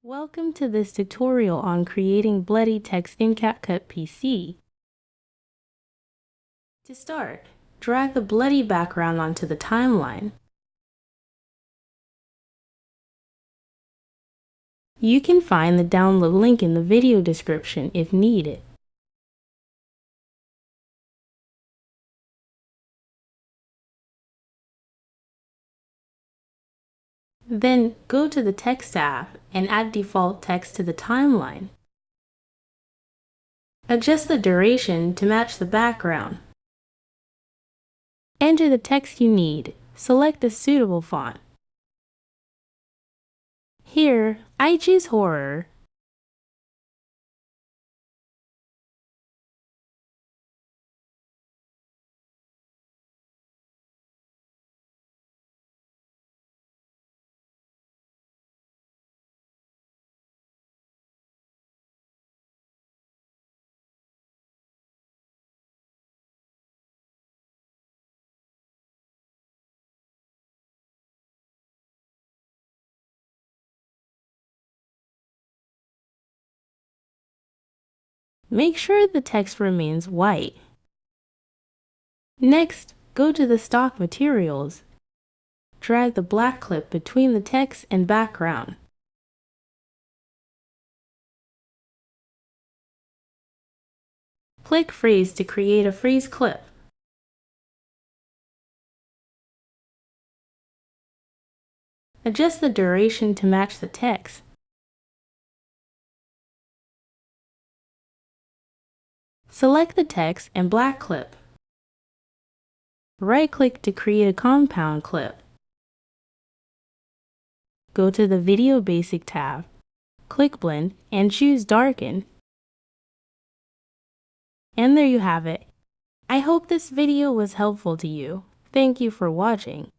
Welcome to this tutorial on creating bloody text in CapCut PC. To start, drag the bloody background onto the timeline. You can find the download link in the video description if needed. Then go to the Text tab and add default text to the timeline. Adjust the duration to match the background. Enter the text you need. Select a suitable font. Here, I choose horror. Make sure the text remains white. Next, go to the stock materials. Drag the black clip between the text and background. Click Freeze to create a freeze clip. Adjust the duration to match the text. Select the text and black clip. Right-click to create a compound clip. Go to the Video Basic tab. Click Blend and choose Darken. And there you have it. I hope this video was helpful to you. Thank you for watching.